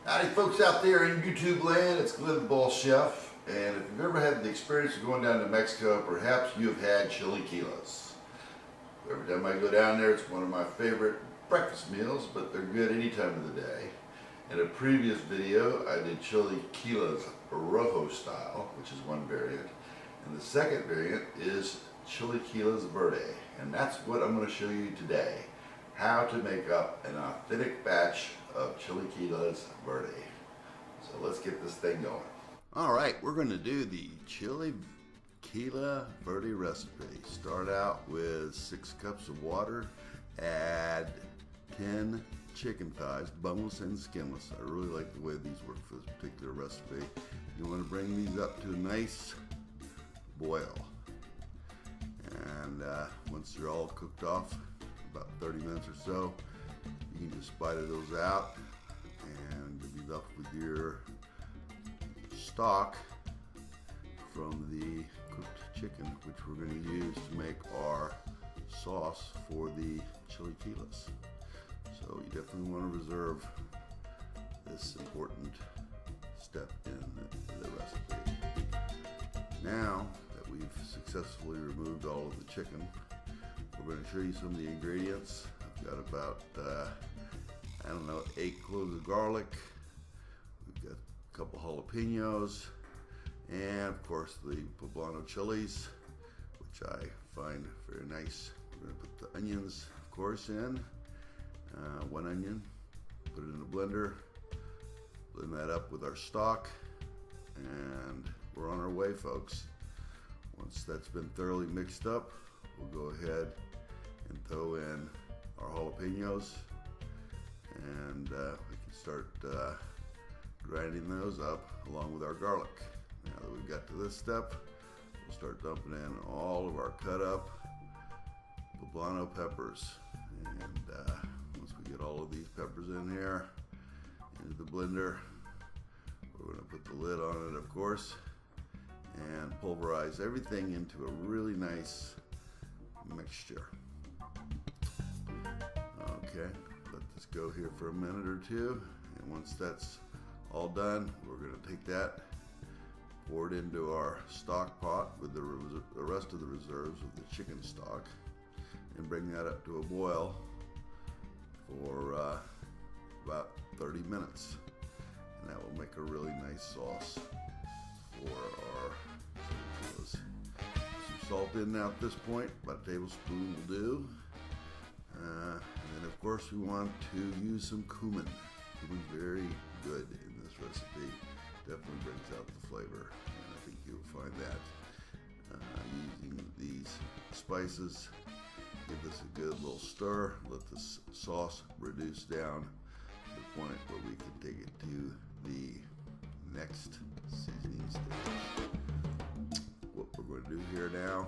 Howdy folks out there in YouTube land, it's Glenn the Ball Chef, and if you've ever had the experience of going down to Mexico, perhaps you've had chilaquiles. Every time I go down there, it's one of my favorite breakfast meals, but they're good any time of the day. In a previous video, I did chilaquiles rojo style, which is one variant, and the second variant is chilaquiles verde, and that's what I'm going to show you today. How to make up an authentic batch of chilaquiles verde. So let's get this thing going. Alright, we're going to do the chilaquile verde recipe. Start out with 6 cups of water, add 10 chicken thighs, boneless and skinless. I really like the way these work for this particular recipe. You want to bring these up to a nice boil. And once they're all cooked off, about 30 minutes or so, you can just spider those out and you'll be left with your stock from the cooked chicken, which we're going to use to make our sauce for the chilaquiles. So you definitely want to reserve this important step in the recipe. Now that we've successfully removed all of the chicken, we're going to show you some of the ingredients. I've got about, 8 cloves of garlic. We've got a couple jalapenos, and of course the poblano chilies, which I find very nice. We're going to put the onions, of course, in. 1 onion, put it in a blender, blend that up with our stock, and we're on our way, folks. Once that's been thoroughly mixed up, we'll go ahead and throw in our jalapenos, and we can start grinding those up along with our garlic. Now that we've got to this step, we'll start dumping in all of our cut up poblano peppers. And once we get all of these peppers in here into the blender, we're going to put the lid on it, of course, and pulverize everything into a really nice mixture. Okay, let this go here for a minute or two, and once that's all done, we're going to take that, pour it into our stock pot with the rest of the reserves of the chicken stock, and bring that up to a boil for about 30 minutes, and that will make a really nice sauce for our chilaquiles. Some salt in now at this point, about a tablespoon will do. And then of course we want to use some cumin. Cumin's very good in this recipe. Definitely brings out the flavor, and I think you'll find that using these spices. Give this a good little stir. Let this sauce reduce down to the point where we can take it to the next seasoning stage. What we're going to do here now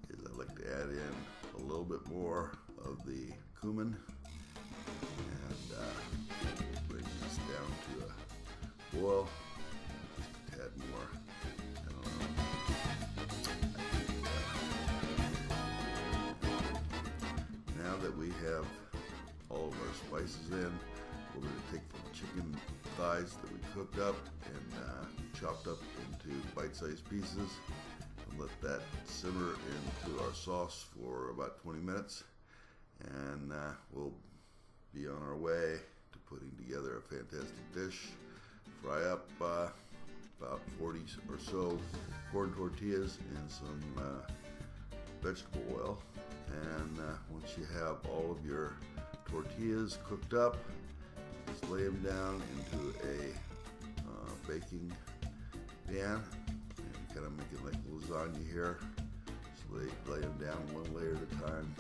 is I like to add in a little bit more of the cumin, and bring this down to a boil. Just a tad more. Now that we have all of our spices in, we're going to take the chicken thighs that we cooked up and chopped up into bite-sized pieces, and let that simmer into our sauce for about 20 minutes. And we'll be on our way to putting together a fantastic dish. Fry up about 40 or so corn tortillas in some vegetable oil, and once you have all of your tortillas cooked up, just lay them down into a baking pan, and kind of make it like lasagna here. Just lay them down one layer at a time.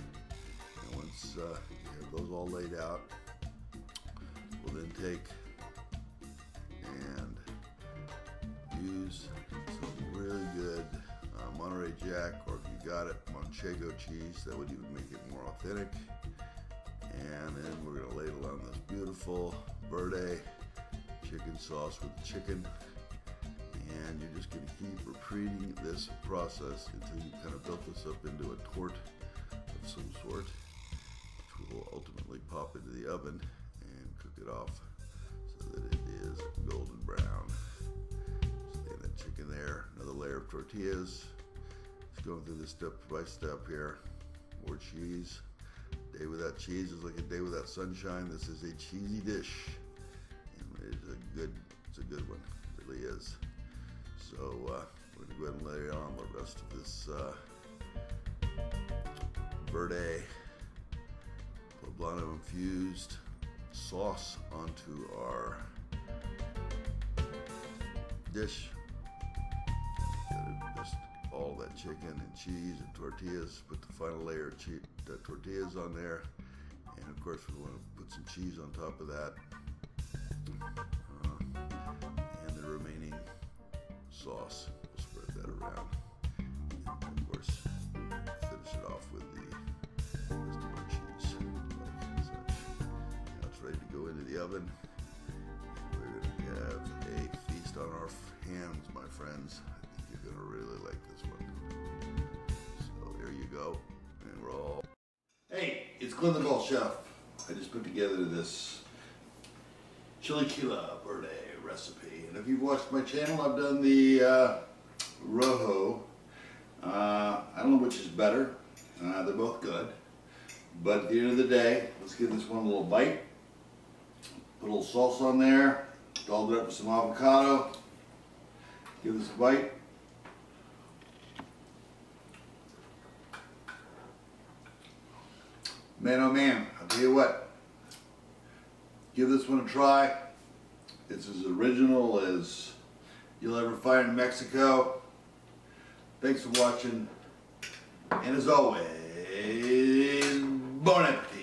And once you have those all laid out, we'll then take and use some really good Monterey Jack, or if you got it, Manchego cheese. That would even make it more authentic. And then we're going to ladle on this beautiful verde chicken sauce with the chicken. And you're just going to keep repeating this process until you kind of built this up into a torte of some sort, which will ultimately pop into the oven and cook it off so that it is golden brown. So they have that chicken there. Another layer of tortillas. Just going through this step by step here. More cheese. Day without cheese is like a day without sunshine. This is a cheesy dish. And it's a good one. It really is. So we're gonna go ahead and lay on the rest of this Verde poblano infused sauce onto our dish. Just all that chicken and cheese and tortillas. Put the final layer of tortillas on there, and of course we want to put some cheese on top of that, and the remaining sauce. We'll spread that around, and of course finish it off with the rest of our cheese. Like such. Now it's ready to go into the oven. We're going to have a feast on our hands, my friends. I think you're going to really like this one. So there you go. And we're all... Hey, it's Glenn the Ball Chef. I just put together this Chilaquiles Verde recipe. And if you've watched my channel, I've done the Rojo. I don't know which is better. They're both good. But at the end of the day, let's give this one a little bite. Put a little salsa on there. Dolled it up with some avocado. Give this a bite. Man, oh man, I'll tell you what. Give this one a try. It's as original as you'll ever find in Mexico. Thanks for watching. And as always, bon appetit.